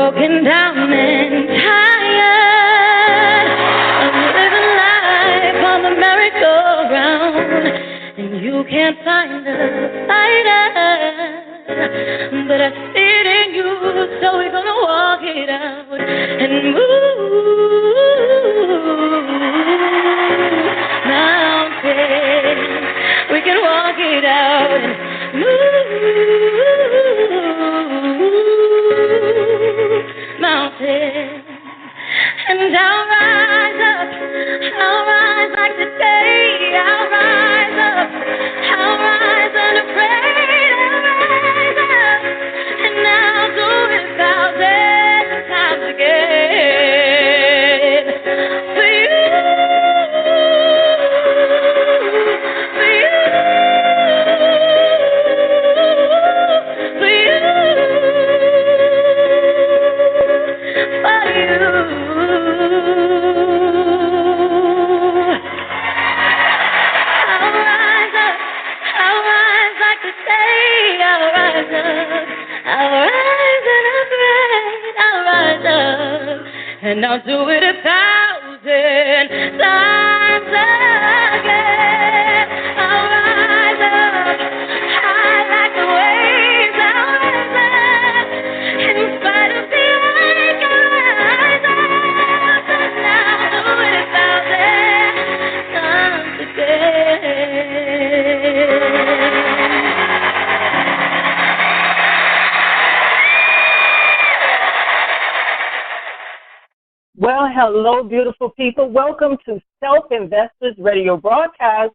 broken down and tired of living life on the merry-go-round, and you can't find a fighter, but I see it in you, so we're gonna walk it out and move mountains. We can walk it out and move mountains. And I'll rise up, I'll rise like today, I'll rise up, I'll rise unafraid, I'll rise up, and I'll do it 1,000 times again. For you, for you, for you, for you. And I'll do it 1,000 times again. I'll rise up, high like the waves. I'll rise up, in spite of the ache. I'll rise up, and I'll do it 1,000 times again. Well, hello, beautiful people. Welcome to Self-Investors Radio Broadcast.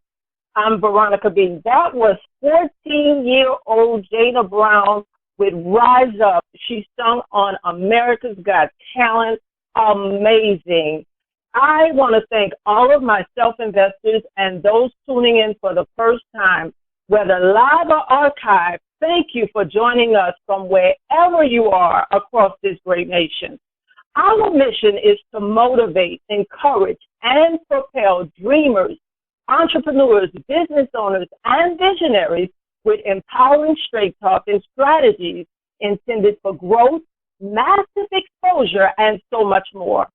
I'm Veronica B. That was 14-year-old Jada Brown with Rise Up. She sung on America's Got Talent. Amazing. I want to thank all of my self-investors and those tuning in for the first time, whether live or archived. Thank you for joining us from wherever you are across this great nation. Our mission is to motivate, encourage, and propel dreamers, entrepreneurs, business owners, and visionaries with empowering straight talk and strategies intended for growth, massive exposure, and so much more.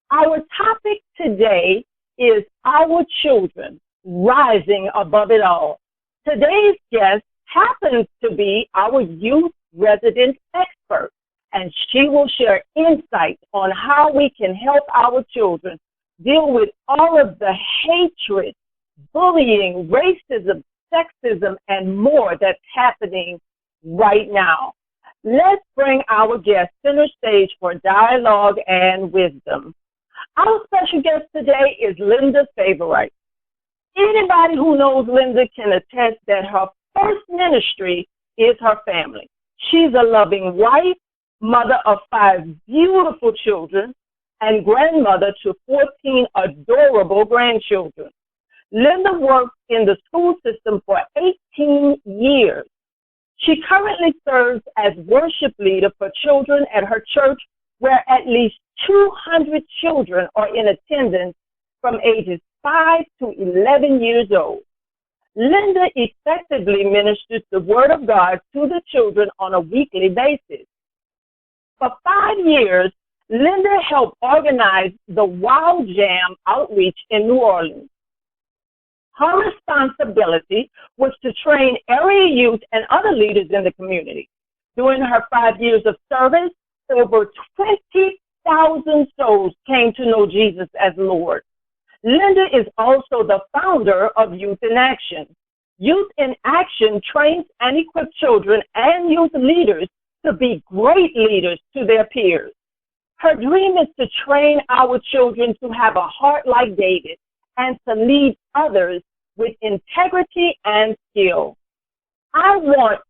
Our topic today is our children rising above it all. Today's guest happens to be our youth resident expert, and she will share insights on how we can help our children deal with all of the hatred, bullying, racism, sexism, and more that's happening right now. Let's bring our guest center stage for dialogue and wisdom. Our special guest today is Linda Favorite. Anybody who knows Linda can attest that her first ministry is her family. She's a loving wife, mother of 5 beautiful children, and grandmother to 14 adorable grandchildren. Linda worked in the school system for 18 years. She currently serves as worship leader for children at her church, where at least 200 children are in attendance from ages 5 to 11 years old. Linda effectively ministers the Word of God to the children on a weekly basis. For 5 years, Linda helped organize the Wow Jam outreach in New Orleans. Her responsibility was to train area youth and other leaders in the community. During her 5 years of service, over 20,000 souls came to know Jesus as Lord. Linda is also the founder of Youth in Action. Youth in Action trains and equips children and youth leaders to be great leaders to their peers. Her dream is to train our children to have a heart like David and to lead others with integrity and skill. I want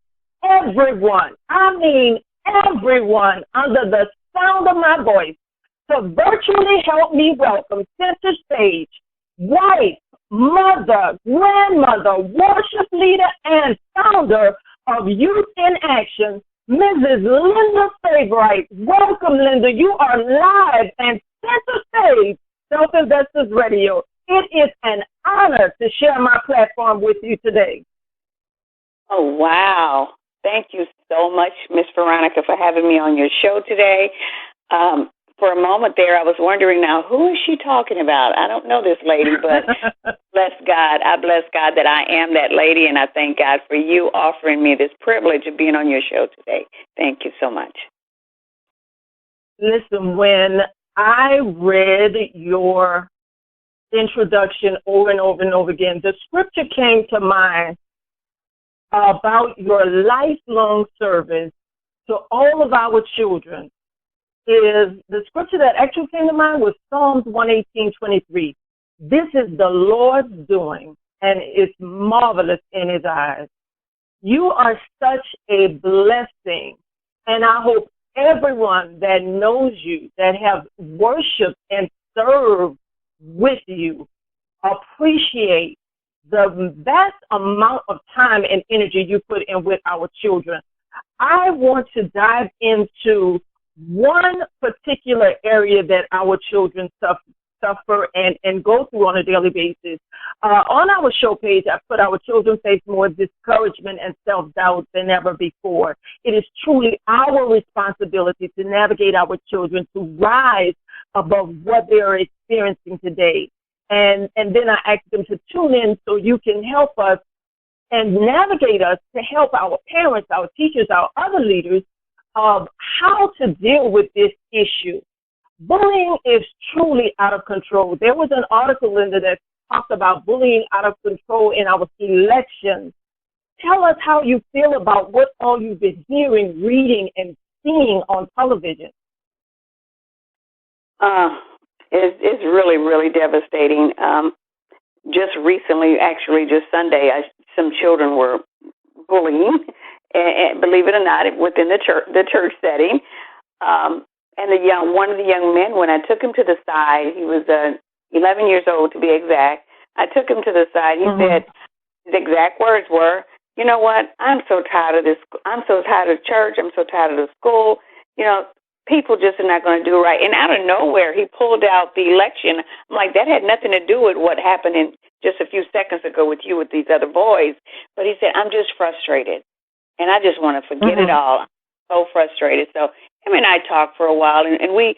everyone, everyone under the sound of my voice to virtually help me welcome center stage, wife, mother, grandmother, worship leader, and founder of Youth in Action, Mrs. Linda Favorite. Welcome, Linda. You are live and center stage, Self-Investors Radio. It is an honor to share my platform with you today. Oh, wow. Thank you so much, Ms. Veronica. Veronica, for having me on your show today. For a moment there, I was wondering, now, who is she talking about? I don't know this lady, but bless God. I bless God that I am that lady, and I thank God for you offering me this privilege of being on your show today. Thank you so much. Listen, when I read your introduction over and over and over again, the scripture came to mind about your lifelong service to all of our children. Is the scripture that actually came to mind was Psalms 118:23. This is the Lord's doing, and it's marvelous in his eyes. You are such a blessing, and I hope everyone that knows you, that have worshiped and served with you, appreciate the vast amount of time and energy you put in with our children. I want to dive into one particular area that our children suffer and go through on a daily basis. On our show page, I put our children face more discouragement and self-doubt than ever before. It is truly our responsibility to navigate our children to rise above what they are experiencing today. And then I ask them to tune in so you can help us and navigate us to help our parents, our teachers, our other leaders of how to deal with this issue. Bullying is truly out of control. There was an article, Linda, that talked about bullying out of control in our elections. Tell us how you feel about what all you've been hearing, reading, and seeing on television. It's really, really devastating. Just recently, actually, just Sunday, some children were bullying, and believe it or not, within the church setting. And one of the young men, when I took him to the side, he was 11 years old to be exact. I took him to the side. He said, his exact words were, "You know what? I'm so tired of this. I'm so tired of church. I'm so tired of the school. You know, people just are not going to do right." And out of nowhere, he pulled out the election. I'm like, that had nothing to do with what happened in just a few seconds ago with you with these other boys. But he said, "I'm just frustrated, and I just want to forget it all. I'm so frustrated." So him and I talked for a while, and we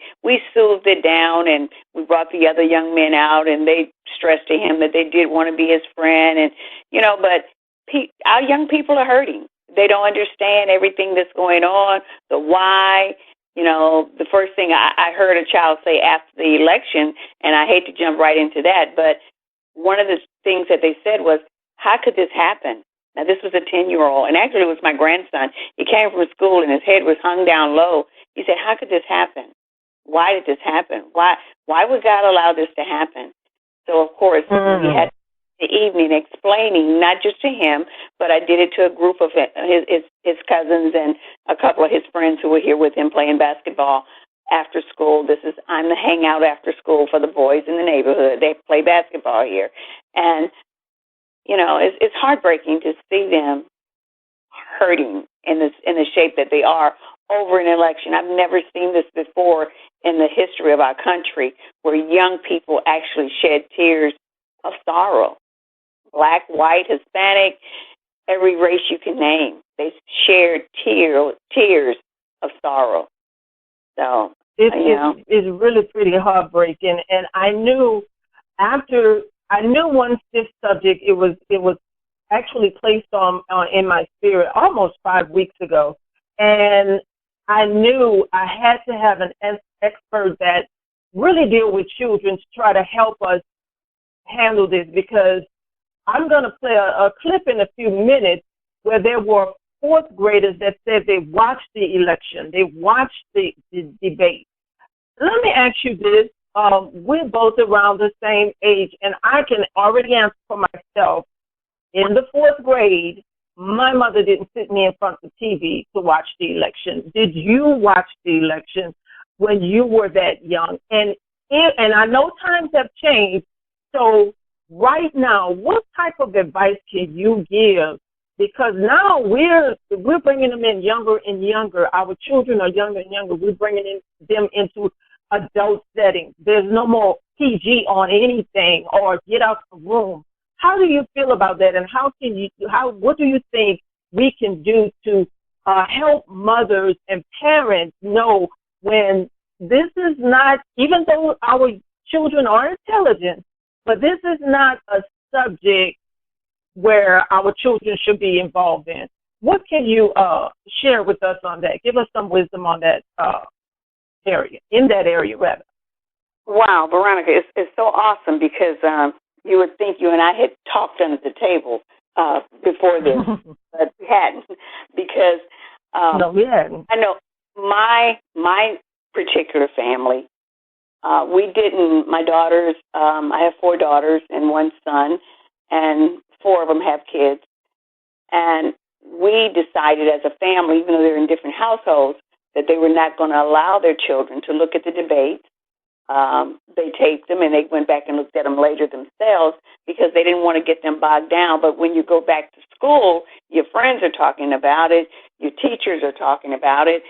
soothed it down, and we brought the other young men out, and they stressed to him that they did want to be his friend. And, but our young people are hurting. They don't understand everything that's going on, the why. The first thing I heard a child say after the election, and I hate to jump right into that, but one of the things that they said was, "How could this happen?" Now, this was a 10-year-old, and actually it was my grandson. He came from school, and his head was hung down low. He said, "How could this happen? Why did this happen? Why would God allow this to happen?" So, of course, we had the evening explaining, not just to him, but I did it to a group of his cousins and a couple of his friends who were here with him playing basketball after school. I'm the hangout after school for the boys in the neighborhood. They play basketball here. And it's heartbreaking to see them hurting in the shape that they are over an election. I've never seen this before in the history of our country, where young people actually shed tears of sorrow. Black, white, Hispanic, every race you can name. They shared tears of sorrow. So it's really pretty heartbreaking. And I knew once this subject, it was actually placed on in my spirit almost 5 weeks ago, and I knew I had to have an expert that really deal with children to try to help us handle this, because I'm going to play a clip in a few minutes where there were fourth graders that said they watched the election, they watched the debate. Let me ask you this. We're both around the same age, and I can already answer for myself. In the fourth grade, my mother didn't sit me in front of the TV to watch the election. Did you watch the election when you were that young? And I know times have changed. So right now, what type of advice can you give? Because now we're bringing them in younger and younger. Our children are younger and younger. We're bringing them into adult settings. There's no more PG on anything or get out the room. How do you feel about that? And what do you think we can do to help mothers and parents know when this is not, even though our children are intelligent, but this is not a subject where our children should be involved in. What can you share with us on that? Give us some wisdom on that area, in that area, rather. Wow, Veronica, it's so awesome because you would think you and I had talked under the table before this, but we hadn't because no, we hadn't. I know my particular family, we didn't, my daughters, I have 4 daughters and 1 son, and 4 of them have kids. And we decided as a family, even though they're in different households, that they were not going to allow their children to look at the debates. They taped them and they went back and looked at them later themselves because they didn't want to get them bogged down. But when you go back to school, your friends are talking about it, your teachers are talking about it,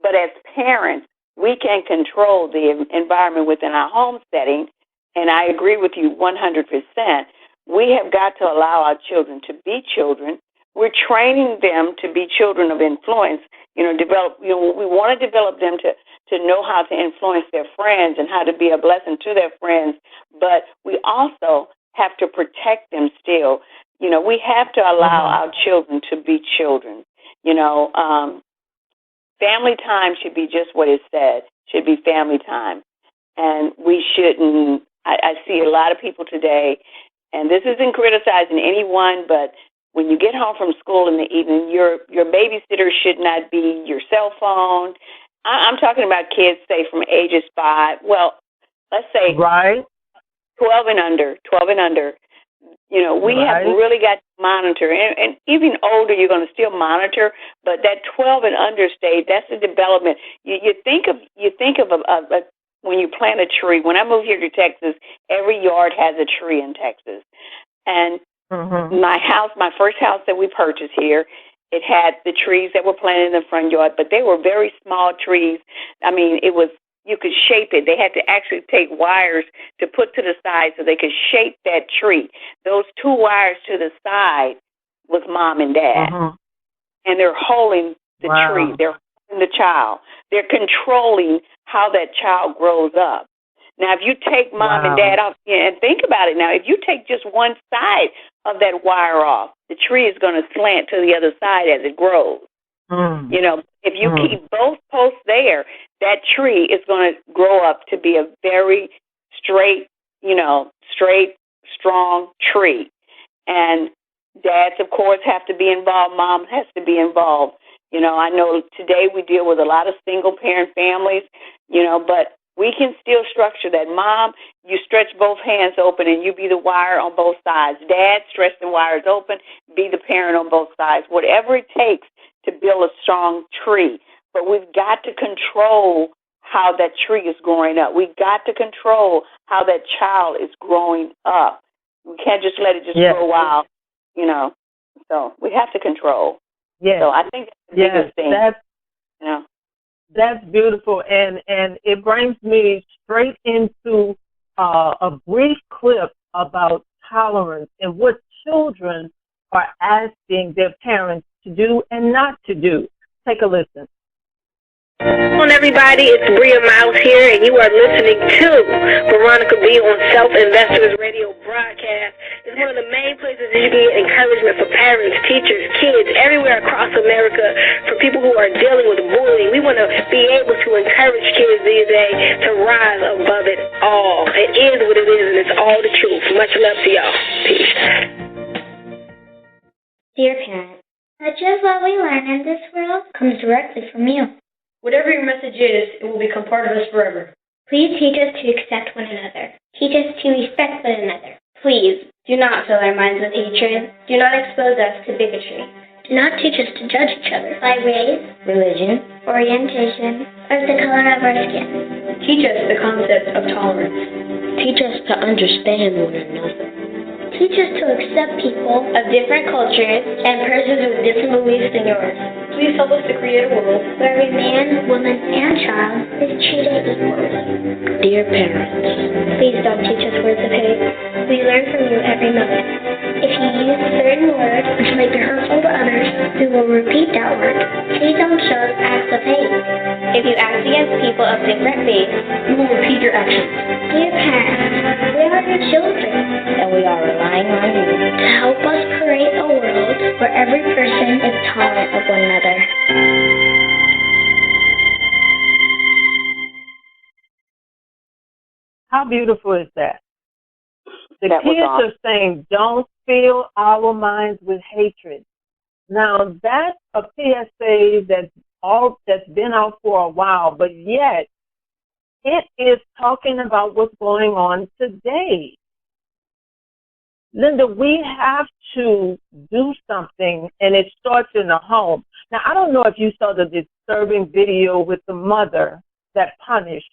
but as parents, we can control the environment within our home setting, and I agree with you 100%. We have got to allow our children to be children. We're training them to be children of influence. We want to develop them to know how to influence their friends and how to be a blessing to their friends, but we also have to protect them still. We have to allow our children to be children. Family time should be just what it said, should be family time. And we shouldn't, I see a lot of people today, and this isn't criticizing anyone, but when you get home from school in the evening, your babysitter should not be your cell phone. I'm talking about kids, say, from ages 5, let's say 12 and under. We have really got to monitor, and even older, you're going to still monitor. But that 12 and under stage, that's the development. You think of when you plant a tree. When I moved here to Texas, every yard has a tree in Texas, and my first house that we purchased here, it had the trees that were planted in the front yard, but they were very small trees. I mean, you could shape it. They had to actually take wires to put to the side so they could shape that tree. Those 2 wires to the side was mom and dad. And they're holding the tree. They're holding the child. They're controlling how that child grows up. Now, if you take mom and dad off, and think about it now, if you take just one side of that wire off, the tree is going to slant to the other side as it grows. If you keep both posts there, that tree is going to grow up to be a very straight, strong tree. And dads, of course, have to be involved. Mom has to be involved. I know today we deal with a lot of single-parent families, but we can still structure that. Mom, you stretch both hands open and you be the wire on both sides. Dad, stretch the wires open, be the parent on both sides. Whatever it takes to build a strong tree. But we've got to control how that tree is growing up. We've got to control how that child is growing up. We can't just let it just grow wild, So we have to control. So I think that's the biggest thing. That's beautiful, and it brings me straight into a brief clip about tolerance and what children are asking their parents to do and not to do. Take a listen. Hello everybody, it's Bria Mouse here, and you are listening to Veronica B. on Self-Investors Radio Broadcast. It's one of the main places that you can get encouragement for parents, teachers, kids, everywhere across America, for people who are dealing with bullying. We want to be able to encourage kids these days to rise above it all. It is what it is, and it's all the truth. Much love to y'all. Peace. Dear parents, much of what we learn in this world comes directly from you. Whatever your message is, it will become part of us forever. Please teach us to accept one another. Teach us to respect one another. Please, do not fill our minds with hatred. Do not expose us to bigotry. Do not teach us to judge each other by race, religion, orientation, or the color of our skin. Teach us the concept of tolerance. Teach us to understand one another. Teach us to accept people of different cultures and persons with different beliefs than yours. Please help us to create a world where every man, woman, and child is treated equally. Dear parents, please don't teach us words of hate. We learn from you every moment. If you use certain words which might be hurtful to others, we will repeat that word. Please don't show us acts of hate. If you act against people of different faiths, We will repeat your actions. Dear parents, we are your children, and we are relying on you. to help us create a world where every person is tolerant of one another. How beautiful is that? The That was kids awesome. are saying, don't fill our minds with hatred. Now, that's a PSA that's been out for a while, but yet it is talking about what's going on today. Linda, we have to do something, and it starts in the home. Now, I don't know if you saw the disturbing video with the mother that punished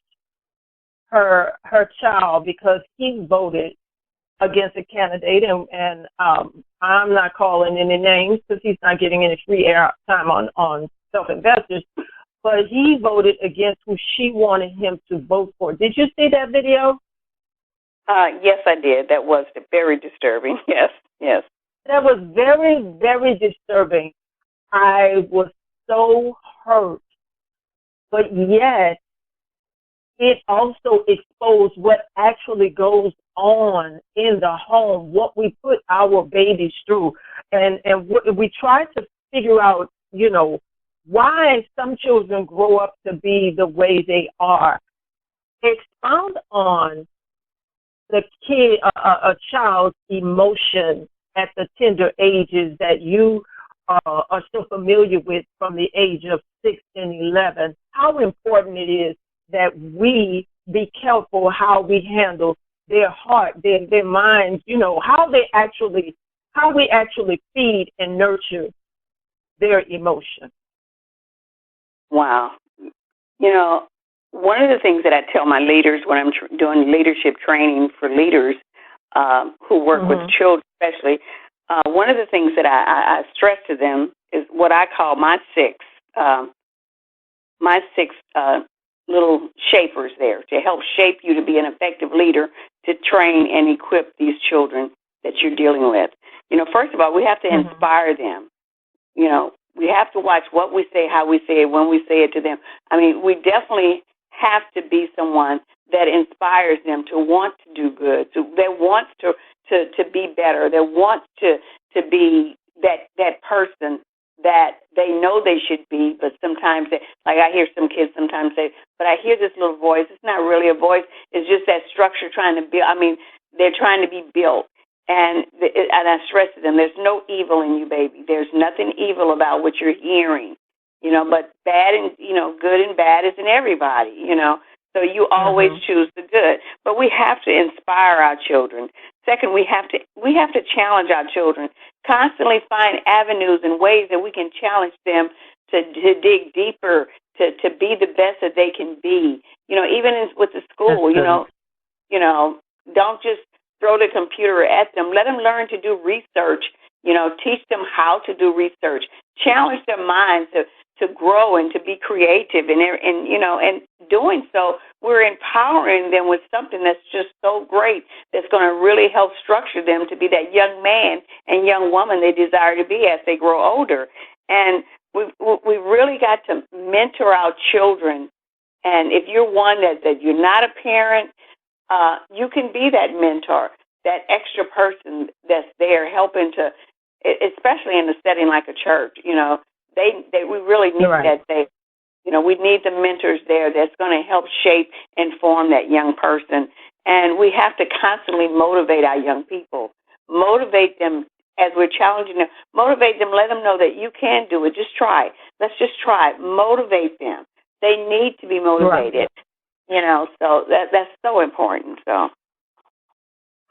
her child because he voted against a candidate, and I'm not calling any names because he's not getting any free air time on Self-Investors, but he voted against who she wanted him to vote for. Did you see that video? Yes, I did. That was very disturbing. Yes, yes. That was very, very disturbing. I was so hurt, but yet it also exposed what actually goes on in the home, what we put our babies through. And we try to figure out, why some children grow up to be the way they are. Expound on the kid, a child's emotion at the tender ages that you are so familiar with from the age of 6 and 11, how important it is that we be careful how we handle their heart, their minds, how we actually feed and nurture their emotion. Wow. One of the things that I tell my leaders when I'm doing leadership training for leaders who work with children especially, one of the things that I stress to them is what I call my six little shapers there to help shape you to be an effective leader, to train and equip these children that you're dealing with. First of all, we have to inspire them. We have to watch what we say, how we say it, when we say it to them. I mean, we definitely have to be someone that inspires them to want to do good, that wants to be better, that wants to be that person that they know they should be, but sometimes I hear some kids sometimes say, but I hear this little voice. It's not really a voice. It's just that structure trying to build. I mean, they're trying to be built. And I stress to them, there's no evil in you, baby. There's nothing evil about what you're hearing, but bad and, good and bad is in everybody, So you always choose the good. But we have to inspire our children. Second, we have to challenge our children, constantly find avenues and ways that we can challenge them to dig deeper, to be the best that they can be. Even with the school, don't just throw the computer at them. Let them learn to do research. Teach them how to do research. Challenge their minds to grow and to be creative. And doing so, we're empowering them with something that's just so great that's going to really help structure them to be that young man and young woman they desire to be as they grow older. And we really got to mentor our children. And if you're one that you're not a parent, you can be that mentor, that extra person that's there helping to, especially in a setting like a church. We really need that. We need the mentors there that's going to help shape and form that young person. And we have to constantly motivate our young people, motivate them as we're challenging them, motivate them, let them know that you can do it. Just try. Let's just try. Motivate them. They need to be motivated. So that's so important. So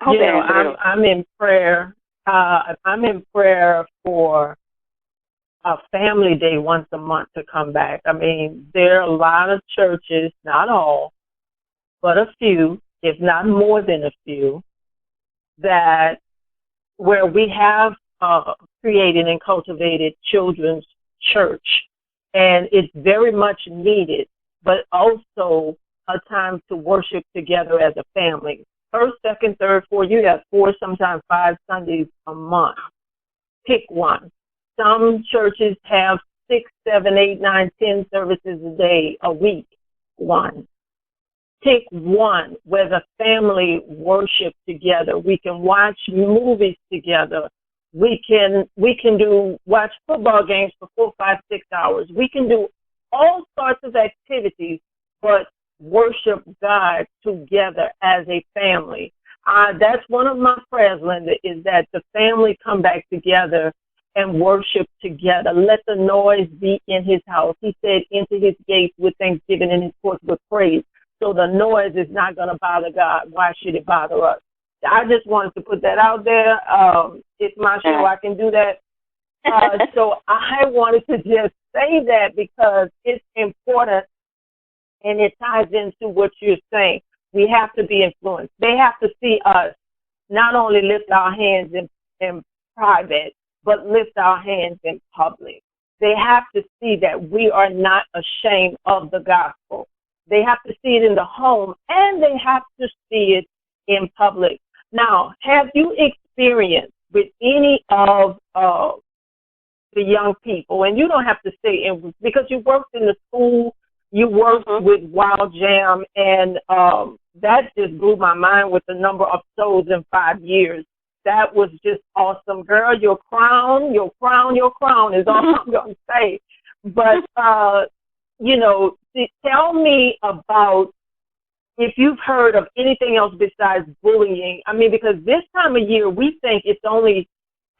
I'm in prayer. I'm in prayer for a family day once a month to come back. I mean, there are a lot of churches, not all, but a few, if not more than a few, that where we have created and cultivated children's church, and it's very much needed, but also a time to worship together as a family. first, second, third, fourth. You have 4, sometimes 5 Sundays a month. Pick one. Some churches have 6, 7, 8, 9, 10 services a day, a week. One. Pick one where the family worship together. We can watch movies together. We can watch football games for 4, 5, 6 hours. We can do all sorts of activities, but worship God together as a family. That's one of my prayers, Linda, is that the family come back together and worship together. Let the noise be in his house. He said, enter his gates with thanksgiving and his courts with praise. So the noise is not going to bother God. Why should it bother us? I just wanted to put that out there. It's my show. I can do that. So I wanted to just say that because it's important and it ties into what you're saying. We have to be influenced. They have to see us not only lift our hands in private, but lift our hands in public. They have to see that we are not ashamed of the gospel. They have to see it in the home, and they have to see it in public. Now, have you experienced with any of the young people, and you don't have to say it because you worked in the school, you worked with Wild Jam, and that just blew my mind with the number of souls in 5 years. That was just awesome. Girl, your crown is all I'm going to say. But, tell me about if you've heard of anything else besides bullying. I mean, because this time of year, we think it's only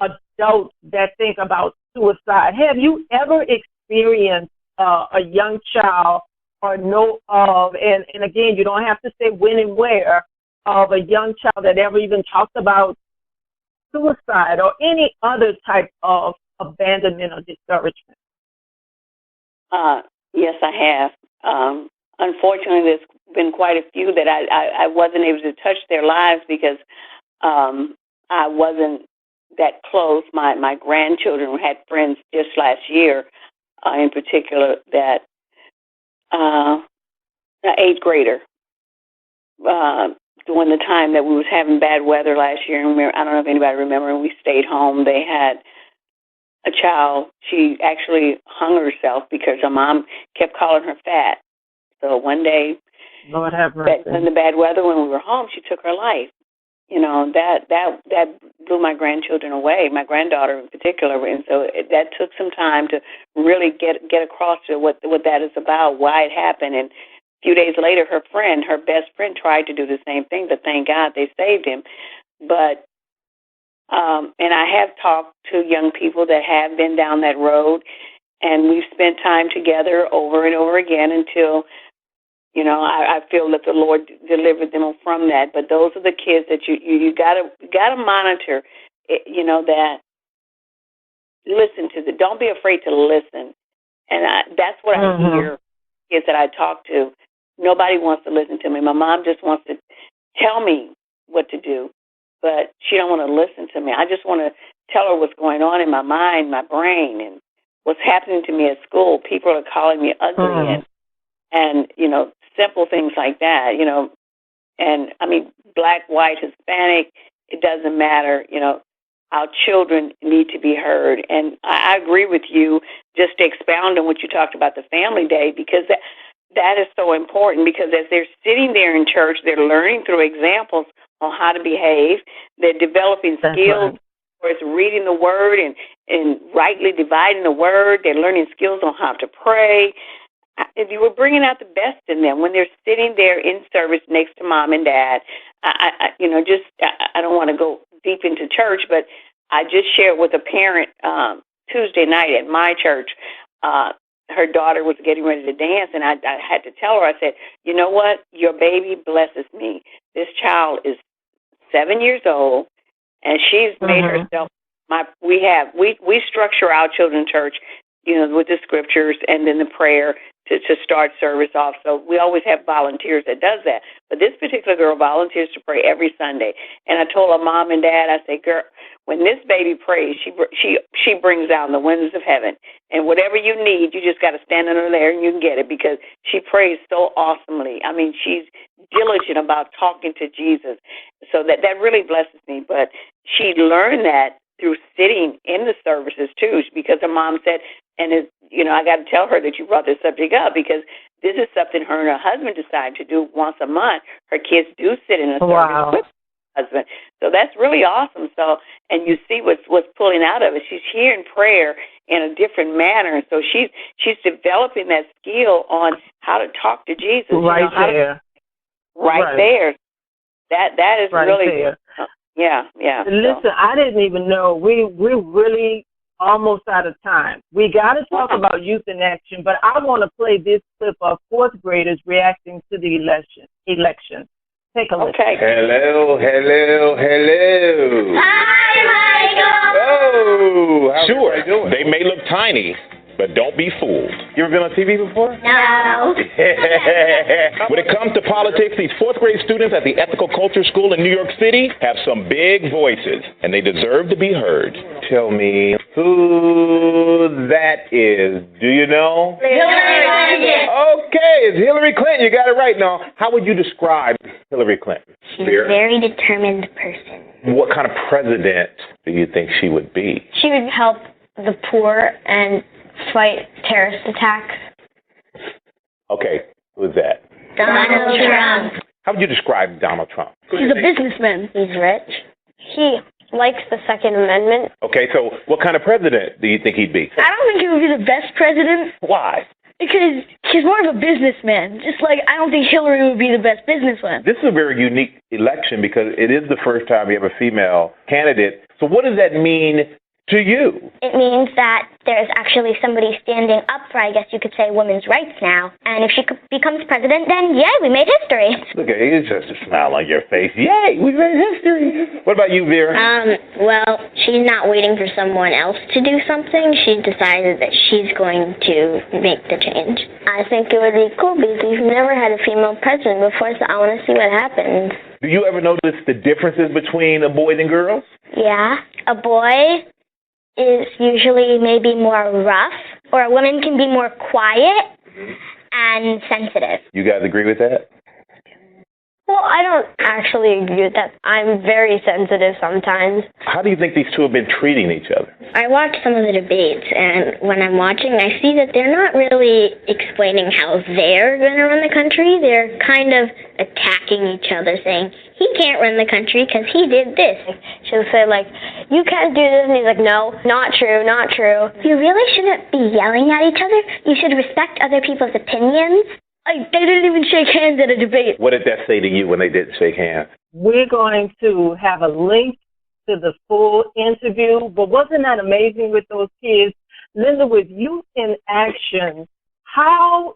adults that think about suicide. Have you ever experienced a young child or know of, and again, you don't have to say when and where, of a young child that ever even talked about suicide or any other type of abandonment or discouragement? Yes, I have. Unfortunately, there's been quite a few that I wasn't able to touch their lives because I wasn't that close. My grandchildren had friends just last year, in particular, that an 8th grader, during the time that we was having bad weather last year, I don't know if anybody remember, we stayed home. They had a child. She actually hung herself because her mom kept calling her fat. So one day, Lord have mercy, in the bad weather when we were home, she took her life. You know, that blew my grandchildren away, my granddaughter in particular, and so that took some time to really get across to what that is about, why it happened. And a few days later, her best friend, tried to do the same thing, but thank God they saved him. But and I have talked to young people that have been down that road, and we've spent time together over and over again until, I feel that the Lord delivered them from that. But those are the kids that you gotta monitor. That listen to the. Don't be afraid to listen, and that's what I hear. Kids that I talk to, nobody wants to listen to me. My mom just wants to tell me what to do, but she don't want to listen to me. I just want to tell her what's going on in my mind, my brain, and what's happening to me at school. People are calling me ugly, and simple things like that. And I mean, black, white, Hispanic, it doesn't matter. Our children need to be heard. And I agree with you, just to expound on what you talked about the family day, because that is so important, because as they're sitting there in church, they're learning through examples on how to behave. They're developing skills, whether it's reading the word and rightly dividing the word. They're learning skills on how to pray. If you were bringing out the best in them when they're sitting there in service next to mom and dad, I don't want to go deep into church, but I just shared with a parent Tuesday night at my church. Her daughter was getting ready to dance, and I had to tell her, I said, you know what? Your baby blesses me. This child is 7 years old, and she's made herself we structure our children's church with the scriptures and then the prayer to start service off. So we always have volunteers that does that. But this particular girl volunteers to pray every Sunday. And I told her mom and dad, I said, girl, when this baby prays, she brings down the windows of heaven. And whatever you need, you just got to stand under there and you can get it, because she prays so awesomely. I mean, she's diligent about talking to Jesus. So that really blesses me. But she learned that through sitting in the services, too, because her mom said, and I got to tell her that you brought this subject up, because this is something her and her husband decide to do once a month. Her kids do sit in a service with her husband. So that's really awesome. So, and you see what's pulling out of it. She's hearing prayer in a different manner. So she's developing that skill on how to talk to Jesus. Right there. Right there. That is right really there. Yeah. Listen, I didn't even know. We're really almost out of time. We got to talk about youth in action, but I want to play this clip of fourth graders reacting to the election. Take a listen. Okay. Hello. Hi, Michael. Oh, how's Sure, everybody doing? they may look tiny, but don't be fooled. You ever been on TV before? No. When it comes to politics, these fourth grade students at the Ethical Culture School in New York City have some big voices, and they deserve to be heard. Tell me who that is. Do you know? Hillary Clinton. Okay, it's Hillary Clinton. You got it right. Now, how would you describe Hillary Clinton? She's a very determined person. What kind of president do you think she would be? She would help the poor and fight terrorist attacks. Okay, who's that? Donald Trump. How would you describe Donald Trump? He's a businessman. He's rich. He likes the Second Amendment. Okay, so what kind of president do you think he'd be? I don't think he would be the best president Why? because he's more of a businessman. Just like I don't think Hillary would be the best businessman. This is a very unique election because it is the first time we have a female candidate. So what does that mean to you? It means that there's actually somebody standing up for, I guess you could say, women's rights now. And if she becomes president, then yay, we made history. Look at you, just a smile on your face. Yay, we made history. What about you, Vera? Well, she's not waiting for someone else to do something. She decided that she's going to make the change. I think it would be cool because we've never had a female president before, so I want to see what happens. Do you ever notice the differences between boys and girls? Yeah, a boy is usually maybe more rough, or a woman can be more quiet and sensitive. You guys agree with that? Well, I don't actually agree with that. I'm very sensitive sometimes. How do you think these two have been treating each other? I watch some of the debates, and when I'm watching, I see that they're not really explaining how they're going to run the country. They're kind of attacking each other, saying, he can't run the country because he did this. She'll say, like, you can't do this, and he's like, no, not true, not true. You really shouldn't be yelling at each other. You should respect other people's opinions. They didn't even shake hands at a debate. What did that say to you when they didn't shake hands? We're going to have a link to the full interview, but wasn't that amazing with those kids? Linda, with Youth in Action, how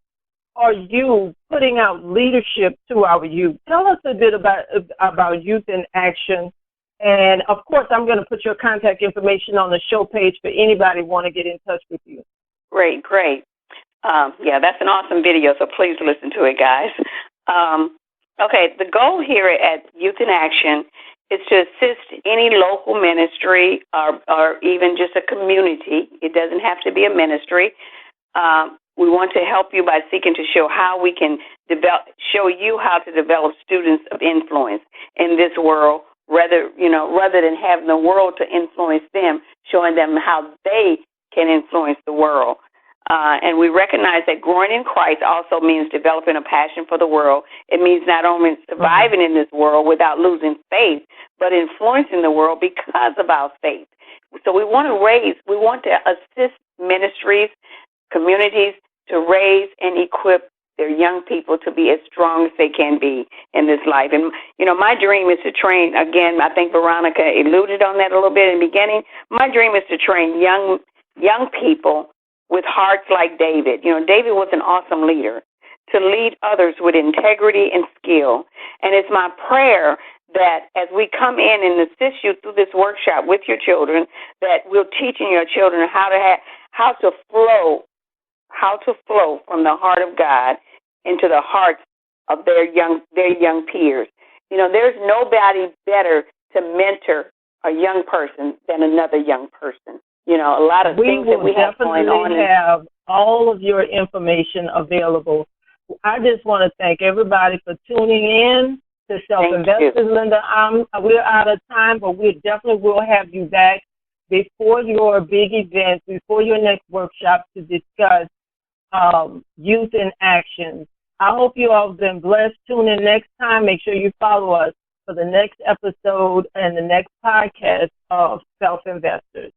are you putting out leadership to our youth? Tell us a bit about Youth in Action. And, of course, I'm going to put your contact information on the show page for anybody who want to get in touch with you. Great. Yeah, that's an awesome video, so please listen to it, guys. Okay, the goal here at Youth in Action is to assist any local ministry or even just a community. It doesn't have to be a ministry. We want to help you by seeking to show how we can show you how to develop students of influence in this world, rather than having the world to influence them, showing them how they can influence the world. And we recognize that growing in Christ also means developing a passion for the world. It means not only surviving in this world without losing faith, but influencing the world because of our faith. So we want to assist ministries, communities to raise and equip their young people to be as strong as they can be in this life. And, my dream is to train, again, I think Veronica alluded on that a little bit in the beginning. My dream is to train young people with hearts like David. David was an awesome leader, to lead others with integrity and skill. And it's my prayer that as we come in and assist you through this workshop with your children, that we're teaching your children how how to flow from the heart of God into the hearts of their young peers. You know, there's nobody better to mentor a young person than another young person. You know, a lot of things that we have going on. We will definitely have all of your information available. I just want to thank everybody for tuning in to Self-Investors, Linda. We're out of time, but we definitely will have you back before your big event, before your next workshop to discuss youth in action. I hope you all have been blessed. Tune in next time. Make sure you follow us for the next episode and the next podcast of Self-Investors.